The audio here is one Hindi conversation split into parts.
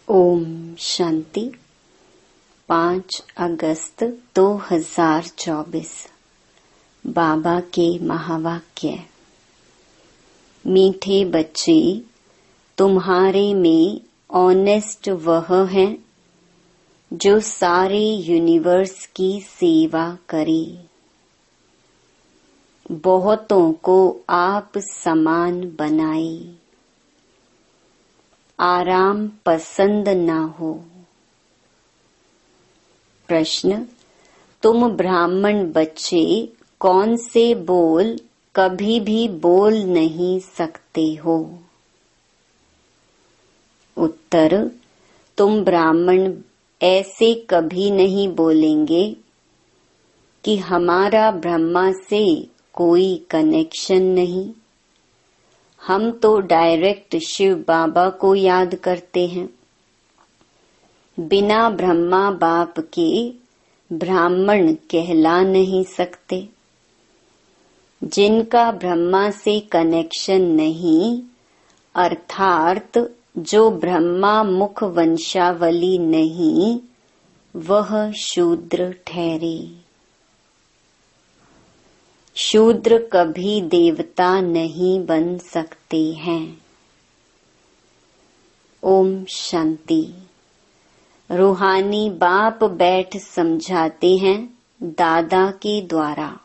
ओम शांति। 5 अगस्त 2024 बाबा के महावाक्य। मीठे बच्चे, तुम्हारे में ऑनेस्ट वह है जो सारे यूनिवर्स की सेवा करे। बहुतों को आप समान बनाए। आराम पसंद ना हो। प्रश्न, तुम ब्राह्मण बच्चे कौन से बोल कभी भी बोल नहीं सकते हो? उत्तर, तुम ब्राह्मण ऐसे कभी नहीं बोलेंगे कि हमारा ब्रह्मा से कोई कनेक्शन नहीं। हम तो डायरेक्ट शिव बाबा को याद करते हैं। बिना ब्रह्मा बाप के ब्राह्मण कहला नहीं सकते। जिनका ब्रह्मा से कनेक्शन नहीं, अर्थात जो ब्रह्मा मुख वंशावली नहीं, वह शूद्र ठहरे। शूद्र कभी देवता नहीं बन सकते हैं। ओम शांति। रूहानी बाप बैठ समझाते हैं दादा के द्वारा।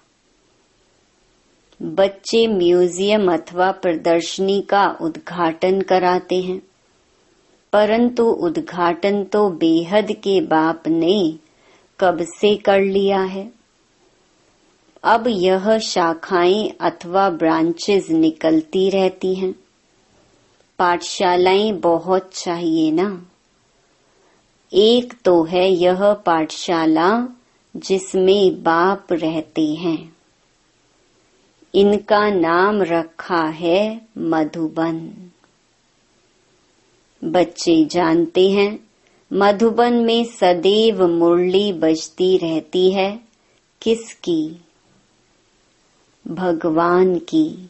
बच्चे म्यूजियम अथवा प्रदर्शनी का उद्घाटन कराते हैं, परंतु उद्घाटन तो बेहद के बाप ने कब से कर लिया है। अब यह शाखाएं अथवा ब्रांचेस निकलती रहती हैं। पाठशालाएं बहुत चाहिए ना। एक तो है यह पाठशाला जिसमें बाप रहते हैं। इनका नाम रखा है मधुबन। बच्चे जानते हैं मधुबन में सदैव मुरली बजती रहती है। किसकी? भगवान की।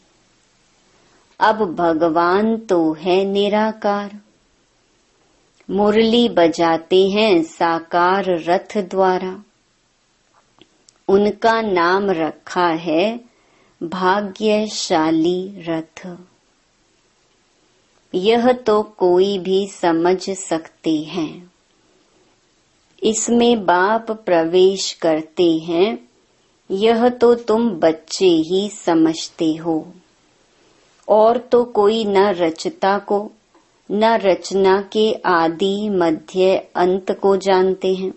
अब भगवान तो है निराकार। मुरली बजाते हैं साकार रथ द्वारा। उनका नाम रखा है भाग्यशाली रथ। यह तो कोई भी समझ सकते हैं। इसमें बाप प्रवेश करते हैं, यह तो तुम बच्चे ही समझते हो। और तो कोई न रचता को न रचना के आदि मध्य अंत को जानते हैं।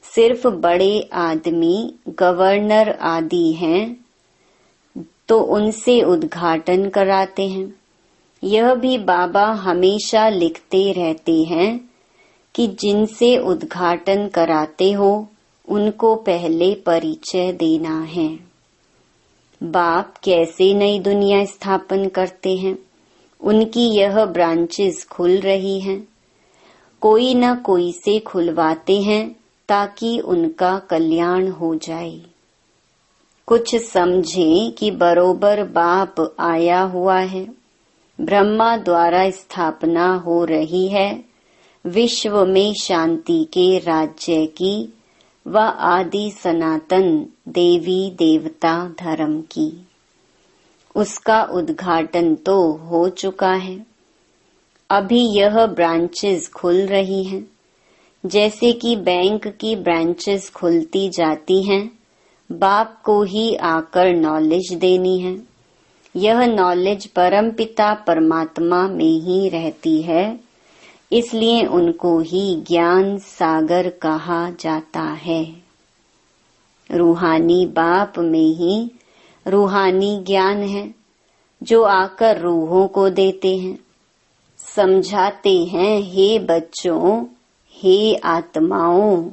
सिर्फ बड़े आदमी गवर्नर आदि हैं तो उनसे उद्घाटन कराते हैं। यह भी बाबा हमेशा लिखते रहते हैं कि जिनसे उद्घाटन कराते हो उनको पहले परिचय देना है। बाप कैसे नई दुनिया स्थापन करते हैं, उनकी यह ब्रांचेस खुल रही हैं। कोई न कोई से खुलवाते हैं ताकि उनका कल्याण हो जाए। कुछ समझें कि बरोबर बाप आया हुआ है। ब्रह्मा द्वारा स्थापना हो रही है विश्व में शांति के राज्य की व आदि सनातन देवी देवता धर्म की। उसका उद्घाटन तो हो चुका है। अभी यह ब्रांचेस खुल रही हैं। जैसे कि बैंक की ब्रांचेस खुलती जाती हैं, बाप को ही आकर नॉलेज देनी है। यह नॉलेज परमपिता परमात्मा में ही रहती है, इसलिए उनको ही ज्ञान सागर कहा जाता है। रूहानी बाप में ही रूहानी ज्ञान है जो आकर रूहों को देते हैं। समझाते हैं, हे बच्चों, हे आत्माओं,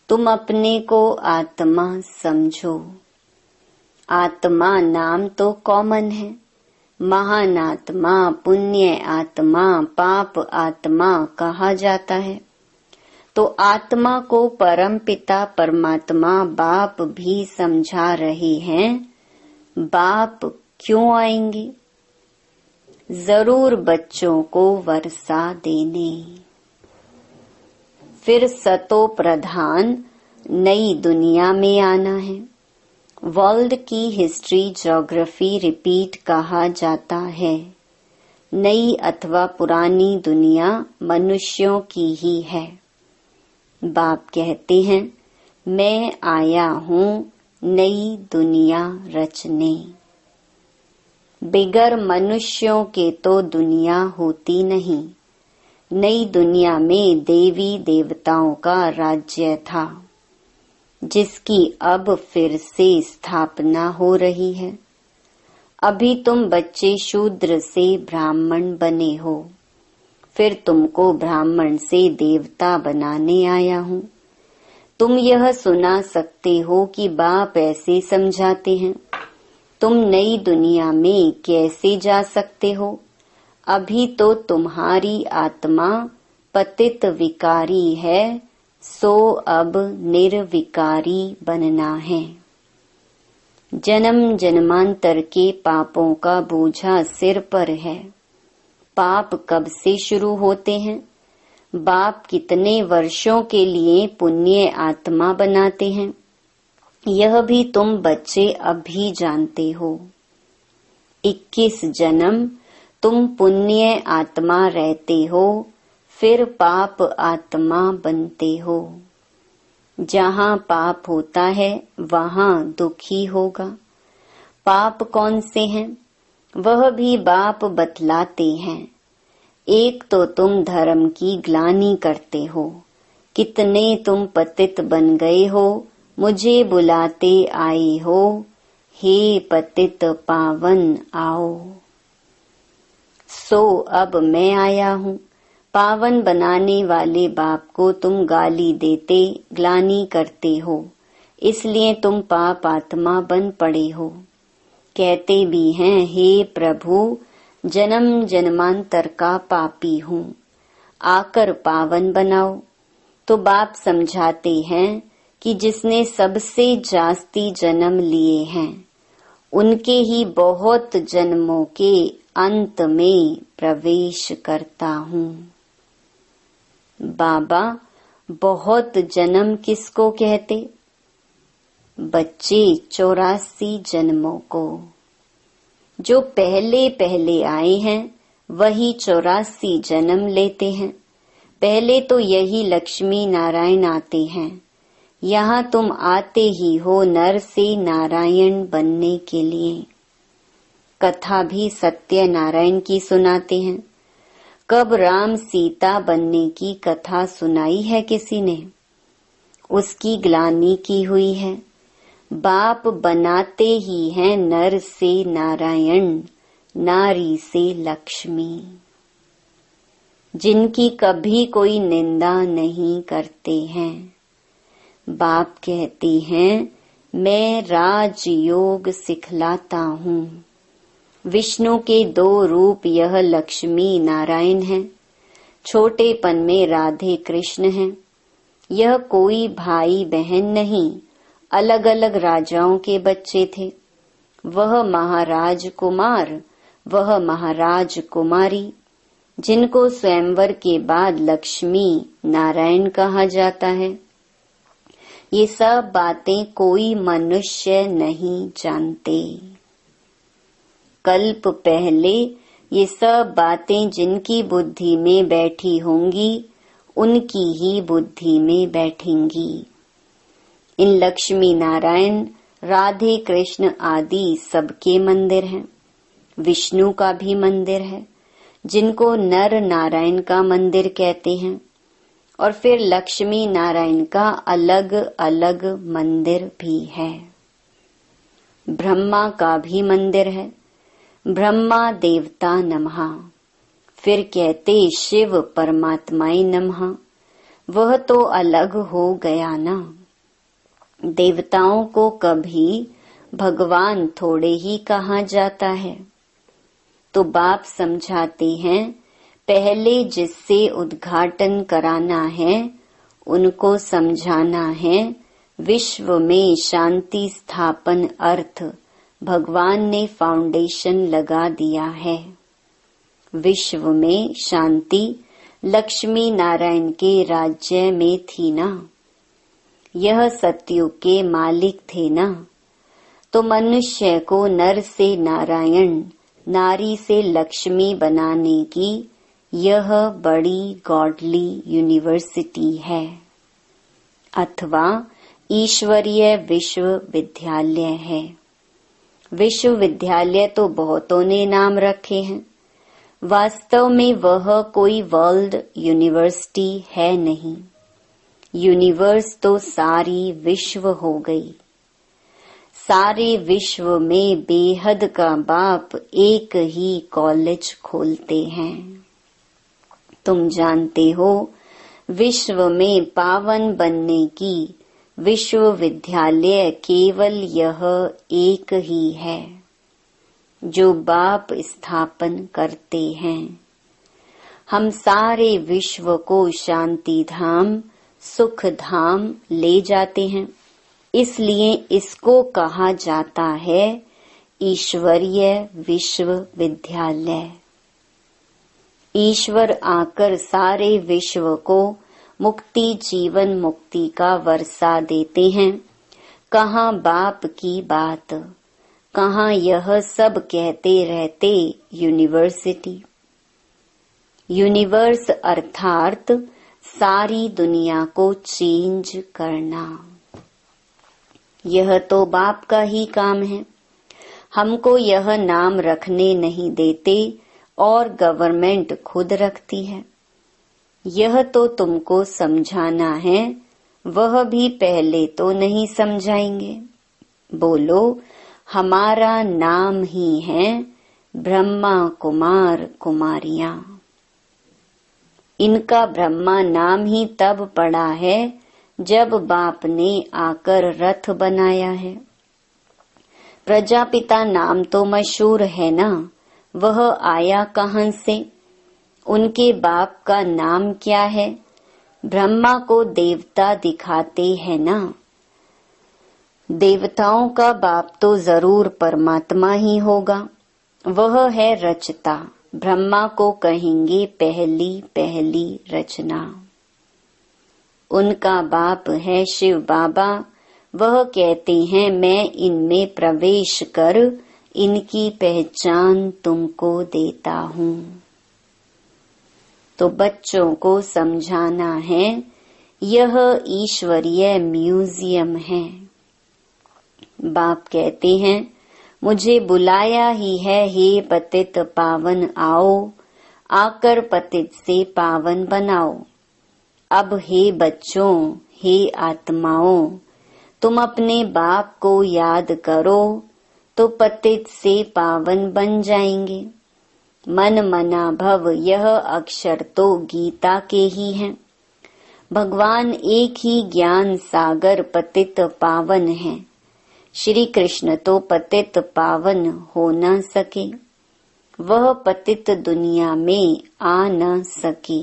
तुम अपने को आत्मा समझो। आत्मा नाम तो कॉमन है। महान आत्मा, पुण्य आत्मा, पाप आत्मा कहा जाता है। तो आत्मा को परमपिता परमात्मा बाप भी समझा रहे हैं। बाप क्यों आएंगे? जरूर बच्चों को वर्षा देने। फिर सतो प्रधान नई दुनिया में आना है। वर्ल्ड की हिस्ट्री ज्योग्राफी रिपीट कहा जाता है। नई अथवा पुरानी दुनिया मनुष्यों की ही है। बाप कहते हैं, मैं आया हूँ नई दुनिया रचने। बिगर मनुष्यों के तो दुनिया होती नहीं। नई दुनिया में देवी देवताओं का राज्य था, जिसकी अब फिर से स्थापना हो रही है। अभी तुम बच्चे शूद्र से ब्राह्मण बने हो, फिर तुमको ब्राह्मण से देवता बनाने आया हूँ। तुम यह सुना सकते हो कि बाप ऐसे समझाते हैं। तुम नई दुनिया में कैसे जा सकते हो? अभी तो तुम्हारी आत्मा पतित विकारी है, सो अब निर्विकारी बनना है। जन्म जन्मांतर के पापों का बोझा सिर पर है। पाप कब से शुरू होते हैं? बाप कितने वर्षों के लिए पुण्य आत्मा बनाते हैं, यह भी तुम बच्चे अभी जानते हो। 21 जन्म तुम पुण्य आत्मा रहते हो, फिर पाप आत्मा बनते हो। जहाँ पाप होता है वहाँ दुखी होगा। पाप कौन से हैं, वह भी बाप बतलाते हैं। एक तो तुम धर्म की ग्लानि करते हो। कितने तुम पतित बन गए हो, मुझे बुलाते आए हो। हे पतित पावन आओ। सो अब मैं आया हूँ। पावन बनाने वाले बाप को तुम गाली देते, ग्लानि करते हो, इसलिए तुम पाप आत्मा बन पड़े हो। कहते भी हैं, हे प्रभु, जन्म जन्मांतर का पापी हूँ, आकर पावन बनाओ। तो बाप समझाते हैं कि जिसने सबसे जास्ती जन्म लिए हैं, उनके ही बहुत जन्मों के अंत में प्रवेश करता हूँ। बाबा, बहुत जन्म किसको कहते? बच्चे 84 जन्मों को। जो पहले पहले आए हैं वही 84 जन्म लेते हैं। पहले तो यही लक्ष्मी नारायण आते हैं। यहाँ तुम आते ही हो नर से नारायण बनने के लिए। कथा भी सत्य नारायण की सुनाते हैं। कब राम सीता बनने की कथा सुनाई है किसी ने? उसकी ग्लानि की हुई है। बाप बनाते ही हैं नर से नारायण, नारी से लक्ष्मी, जिनकी कभी कोई निंदा नहीं करते हैं। बाप कहते हैं, मैं राजयोग सिखलाता हूँ। विष्णु के 2 रूप यह लक्ष्मी नारायण हैं। छोटेपन में राधे कृष्ण हैं। यह कोई भाई बहन नहीं, अलग अलग राजाओं के बच्चे थे। वह महाराज कुमार, वह महाराज कुमारी, जिनको स्वयंवर के बाद लक्ष्मी नारायण कहा जाता है। ये सब बातें कोई मनुष्य नहीं जानते। कल्प पहले ये सब बातें जिनकी बुद्धि में बैठी होंगी, उनकी ही बुद्धि में बैठेंगी। इन लक्ष्मी नारायण, राधे कृष्ण आदि सबके मंदिर हैं। विष्णु का भी मंदिर है, जिनको नर नारायण का मंदिर कहते हैं। और फिर लक्ष्मी नारायण का अलग अलग मंदिर भी है। ब्रह्मा का भी मंदिर है। ब्रह्मा देवता नमः। फिर कहते शिव परमात्माय नमः। वह तो अलग हो गया ना। देवताओं को कभी भगवान थोड़े ही कहा जाता है। तो बाप समझाते हैं, पहले जिससे उद्घाटन कराना है उनको समझाना है। विश्व में शांति स्थापन अर्थ भगवान ने फाउंडेशन लगा दिया है। विश्व में शांति लक्ष्मी नारायण के राज्य में थी ना, यह सतयुग के मालिक थे ना। तो मनुष्य को नर से नारायण, नारी से लक्ष्मी बनाने की यह बड़ी गॉडली यूनिवर्सिटी है, अथवा ईश्वरीय विश्वविद्यालय है। विश्वविद्यालय तो बहुतों ने नाम रखे हैं, वास्तव में वह कोई वर्ल्ड यूनिवर्सिटी है नहीं। यूनिवर्स तो सारी विश्व हो गई। सारे विश्व में बेहद का बाप एक ही कॉलेज खोलते हैं। तुम जानते हो, विश्व में पावन बनने की विश्वविद्यालय केवल यह एक ही है, जो बाप स्थापन करते हैं। हम सारे विश्व को शांति धाम, सुख धाम ले जाते हैं, इसलिए इसको कहा जाता है ईश्वरीय विश्वविद्यालय। ईश्वर आकर सारे विश्व को मुक्ति, जीवन मुक्ति का वर्षा देते हैं। कहाँ बाप की बात, कहाँ यह सब कहते रहते यूनिवर्सिटी। यूनिवर्स अर्थात सारी दुनिया को चेंज करना, यह तो बाप का ही काम है। हमको यह नाम रखने नहीं देते और गवर्नमेंट खुद रखती है। यह तो तुमको समझाना है, वह भी पहले तो नहीं समझाएंगे। बोलो, हमारा नाम ही है ब्रह्मा कुमार कुमारियां। इनका ब्रह्मा नाम ही तब पड़ा है जब बाप ने आकर रथ बनाया है। प्रजापिता नाम तो मशहूर है ना, वह आया कहां से? उनके बाप का नाम क्या है? ब्रह्मा को देवता दिखाते हैं ना। देवताओं का बाप तो जरूर परमात्मा ही होगा, वह है रचता। ब्रह्मा को कहेंगे पहली पहली रचना। उनका बाप है शिव बाबा, वह कहते हैं मैं इनमें प्रवेश कर इनकी पहचान तुमको देता हूँ। तो बच्चों को समझाना है, यह ईश्वरीय म्यूजियम है। बाप कहते हैं मुझे बुलाया ही है, हे पतित पावन आओ, आकर पतित से पावन बनाओ। अब हे बच्चों, हे आत्माओं, तुम अपने बाप को याद करो तो पतित से पावन बन जाएंगे। मन मना भव, यह अक्षर तो गीता के ही हैं। भगवान एक ही ज्ञान सागर पतित पावन है। श्री कृष्ण तो पतित पावन हो न सके, वह पतित दुनिया में आ न सके।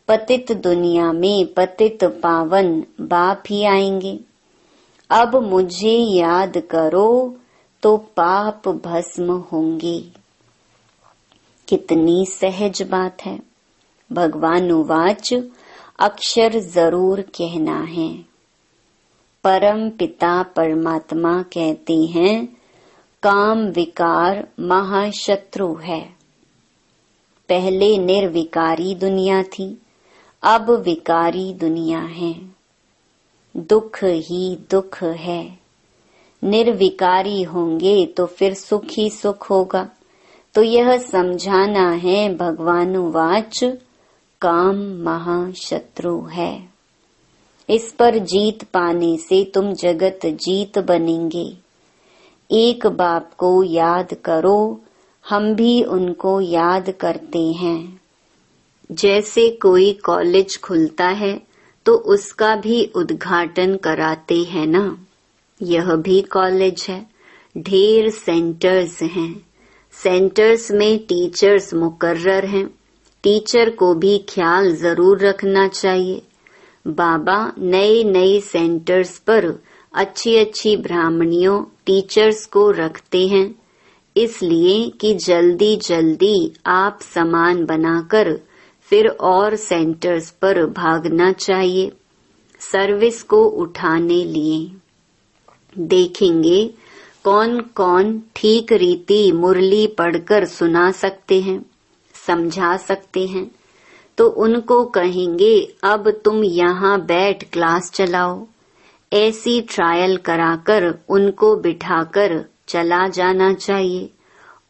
पतित दुनिया में पतित पावन बाप ही आएंगे। अब मुझे याद करो तो पाप भस्म होंगे। कितनी सहज बात है। भगवान उवाच, अक्षर जरूर कहना है। परम पिता परमात्मा कहते हैं काम विकार महाशत्रु है। पहले निर्विकारी दुनिया थी, अब विकारी दुनिया है। दुख ही दुख है। निर्विकारी होंगे तो फिर सुख ही सुख होगा। तो यह समझाना है भगवान वाच, काम महाशत्रु है। इस पर जीत पाने से तुम जगत जीत बनेंगे। एक बाप को याद करो, हम भी उनको याद करते हैं। जैसे कोई कॉलेज खुलता है तो उसका भी उद्घाटन कराते हैं ना, यह भी कॉलेज है। ढेर सेंटर्स हैं। सेंटर्स में टीचर्स मुकर्रर हैं। टीचर को भी ख्याल जरूर रखना चाहिए। बाबा नए नए सेंटर्स पर अच्छी अच्छी ब्राह्मणियों टीचर्स को रखते हैं, इसलिए कि जल्दी जल्दी आप समान बनाकर फिर और सेंटर्स पर भागना चाहिए सर्विस को उठाने लिए। देखेंगे कौन कौन ठीक रीति मुरली पढ़कर सुना सकते हैं, समझा सकते हैं, तो उनको कहेंगे अब तुम यहाँ बैठ क्लास चलाओ। ऐसी ट्रायल कराकर उनको बिठाकर चला जाना चाहिए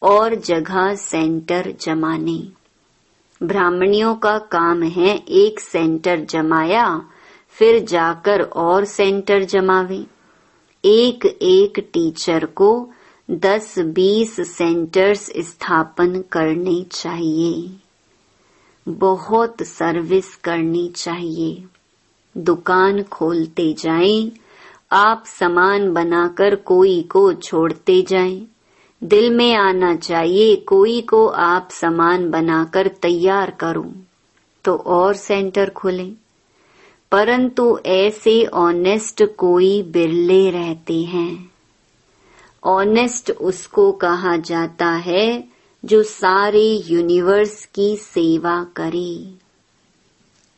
और जगह सेंटर जमाने। ब्राह्मणियों का काम है एक सेंटर जमाया फिर जाकर और सेंटर जमावे। एक एक टीचर को 10-20 सेंटर्स स्थापन करने चाहिए। बहुत सर्विस करनी चाहिए। दुकान खोलते जाएं, आप सामान बनाकर कोई को छोड़ते जाएं। दिल में आना चाहिए कोई को आप सामान बनाकर तैयार करूं तो और सेंटर खुलें। परंतु ऐसे ऑनेस्ट कोई बिरले रहते हैं। ऑनेस्ट उसको कहा जाता है जो सारे यूनिवर्स की सेवा करे।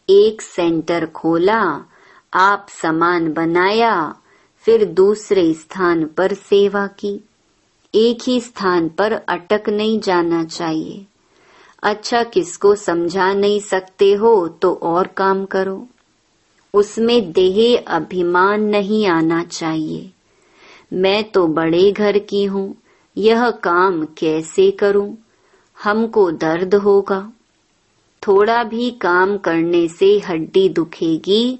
एक सेंटर खोला, आप सामान बनाया, फिर दूसरे स्थान पर सेवा की। एक ही स्थान पर अटक नहीं जाना चाहिए। अच्छा किसको समझा नहीं सकते हो तो और काम करो। उसमें देह अभिमान नहीं आना चाहिए। मैं तो बड़े घर की हूँ, यह काम कैसे करूं? हमको दर्द होगा। थोड़ा भी काम करने से हड्डी दुखेगी,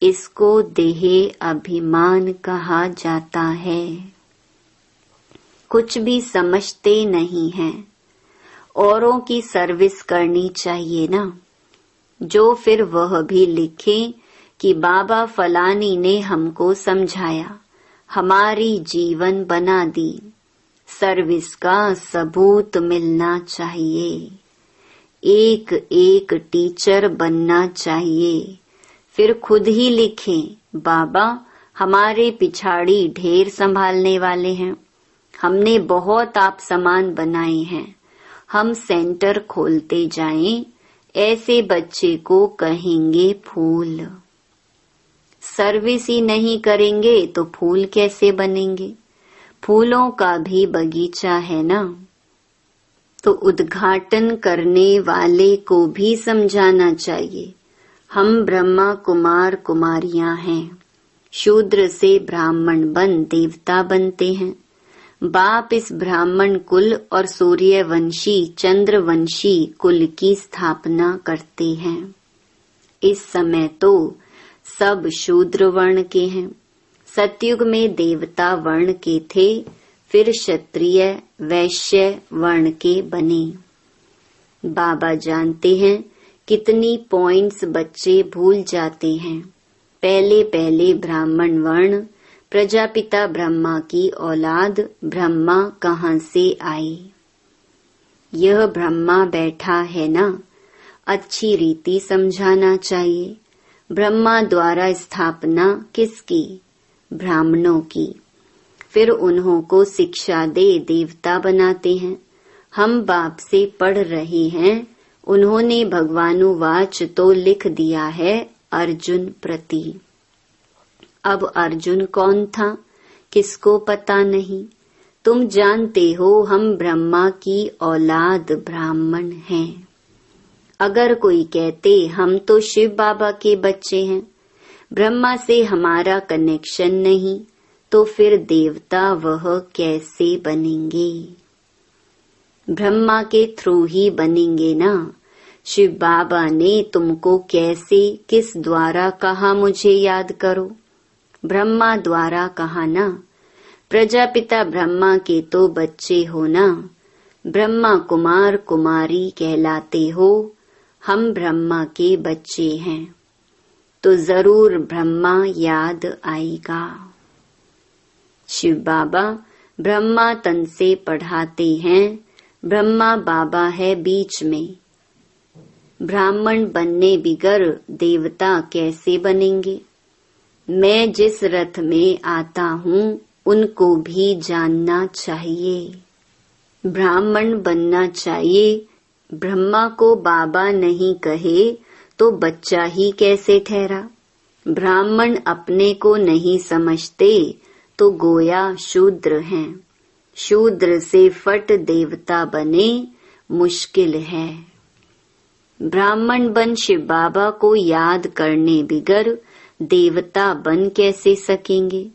इसको देह अभिमान कहा जाता है। कुछ भी समझते नहीं हैं। औरों की सर्विस करनी चाहिए ना। जो फिर वह भी लिखे कि बाबा फलानी ने हमको समझाया, हमारी जीवन बना दी। सर्विस का सबूत मिलना चाहिए। एक एक टीचर बनना चाहिए। फिर खुद ही लिखें, बाबा हमारे पिछाड़ी ढेर संभालने वाले हैं। हमने बहुत आप सामान बनाए हैं। हम सेंटर खोलते जाएं, ऐसे बच्चे को कहेंगे फूल। सर्विस ही नहीं करेंगे तो फूल कैसे बनेंगे? फूलों का भी बगीचा है ना। तो उद्घाटन करने वाले को भी समझाना चाहिए, हम ब्रह्मा कुमार कुमारियां हैं। शूद्र से ब्राह्मण बन देवता बनते हैं। बाप इस ब्राह्मण कुल और सूर्यवंशी चंद्रवंशी कुल की स्थापना करते हैं। इस समय तो सब शूद्र वर्ण के हैं। सतयुग में देवता वर्ण के थे, फिर क्षत्रिय वैश्य वर्ण के बने। बाबा जानते हैं कितनी पॉइंट्स बच्चे भूल जाते हैं। पहले पहले ब्राह्मण वर्ण, प्रजापिता ब्रह्मा की औलाद ब्रह्मा कहाँ से आई? यह ब्रह्मा बैठा है ना। अच्छी रीति समझाना चाहिए। ब्रह्मा द्वारा स्थापना किसकी? ब्राह्मणों की। फिर उन्हों को शिक्षा दे देवता बनाते हैं। हम बाप से पढ़ रहे हैं, उन्होंने भगवानुवाच तो लिख दिया है अर्जुन प्रति। अब अर्जुन कौन था किसको पता नहीं। तुम जानते हो हम ब्रह्मा की औलाद ब्राह्मण हैं। अगर कोई कहते हम तो शिव बाबा के बच्चे हैं, ब्रह्मा से हमारा कनेक्शन नहीं, तो फिर देवता वह कैसे बनेंगे? ब्रह्मा के थ्रू ही बनेंगे ना। शिव बाबा ने तुमको कैसे किस द्वारा कहा मुझे याद करो? ब्रह्मा द्वारा कहा ना। प्रजापिता ब्रह्मा के तो बच्चे हो ना। ब्रह्मा कुमार कुमारी कहलाते हो। हम ब्रह्मा के बच्चे हैं तो जरूर ब्रह्मा याद आएगा। शिव बाबा ब्रह्मा तन से पढ़ाते हैं। ब्रह्मा बाबा है बीच में। ब्राह्मण बनने बिगर देवता कैसे बनेंगे? मैं जिस रथ में आता हूँ उनको भी जानना चाहिए। ब्राह्मण बनना चाहिए ब्रह्मा को बाबा नहीं कहे तो बच्चा ही कैसे ठहरा। ब्राह्मण अपने को नहीं समझते तो गोया शूद्र हैं। शूद्र से फट देवता बने मुश्किल है। ब्राह्मण बन शिव बाबा को याद करने बिगर देवता बन कैसे सकेंगे।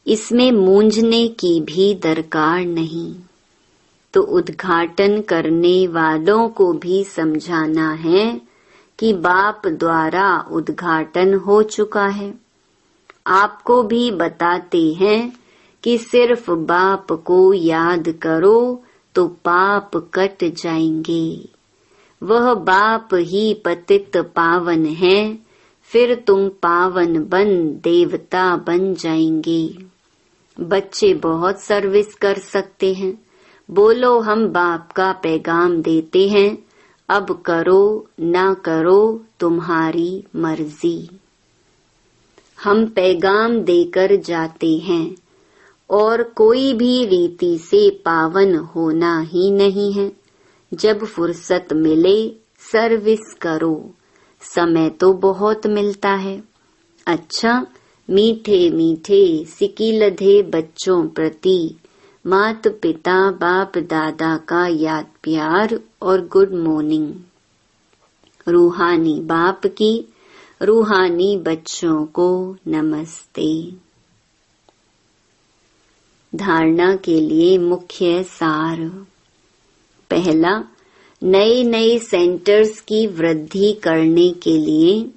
इसमें मूंझने की भी दरकार नहीं। तो उद्घाटन करने वालों को भी समझाना है कि बाप द्वारा उद्घाटन हो चुका है। आपको भी बताते हैं कि सिर्फ बाप को याद करो तो पाप कट जाएंगे। वह बाप ही पतित पावन है, फिर तुम पावन बन देवता बन जाएंगे। बच्चे बहुत सर्विस कर सकते हैं। बोलो हम बाप का पैगाम देते हैं, अब करो ना करो तुम्हारी मर्जी। हम पैगाम देकर जाते हैं और कोई भी रीति से पावन होना ही नहीं है। जब फुर्सत मिले सर्विस करो, समय तो बहुत मिलता है। अच्छा, मीठे मीठे सिकिलधे बच्चों प्रति मात पिता बाप दादा का याद प्यार और गुड मॉर्निंग। रूहानी बाप की रूहानी बच्चों को नमस्ते। धारणा के लिए मुख्य सार। पहला, नए नए सेंटर्स की वृद्धि करने के लिए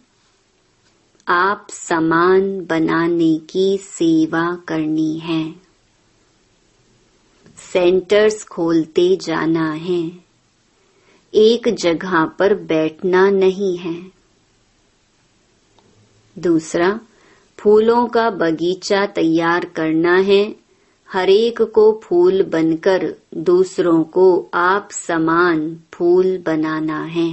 आप समान बनाने की सेवा करनी है। सेंटर्स खोलते जाना है, एक जगह पर बैठना नहीं है। दूसरा, फूलों का बगीचा तैयार करना है। हरेक को फूल बनकर दूसरों को आप समान फूल बनाना है।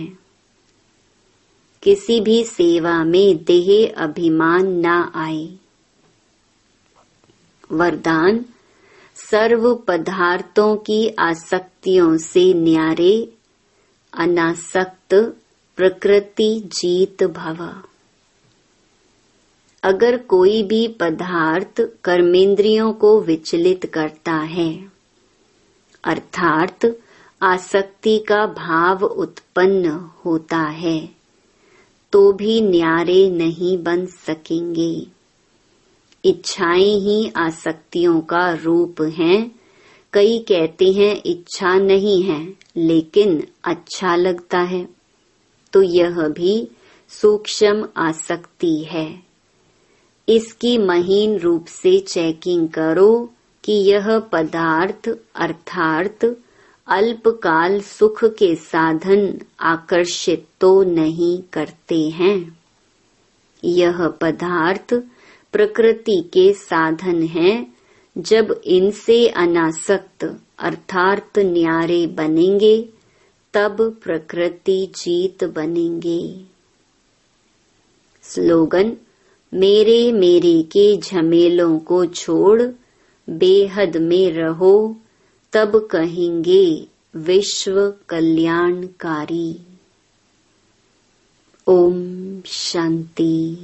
किसी भी सेवा में देह अभिमान ना आए। वरदान, सर्व पदार्थों की आसक्तियों से न्यारे अनासक्त प्रकृति जीत भव। अगर कोई भी पदार्थ कर्मेंद्रियों को विचलित करता है, अर्थात आसक्ति का भाव उत्पन्न होता है, तो भी न्यारे नहीं बन सकेंगे। इच्छाएं ही आसक्तियों का रूप हैं। कई कहते हैं इच्छा नहीं है लेकिन अच्छा लगता है, तो यह भी सूक्ष्म आसक्ति है। इसकी महीन रूप से चेकिंग करो कि यह पदार्थ अर्थात अल्पकाल सुख के साधन आकर्षित तो नहीं करते हैं। यह पदार्थ प्रकृति के साधन हैं। जब इनसे अनासक्त अर्थात न्यारे बनेंगे तब प्रकृति जीत बनेंगे। स्लोगन, मेरे मेरे के झमेलों को छोड़ बेहद में रहो, तब कहेंगे विश्व कल्याणकारी। ओम शांति।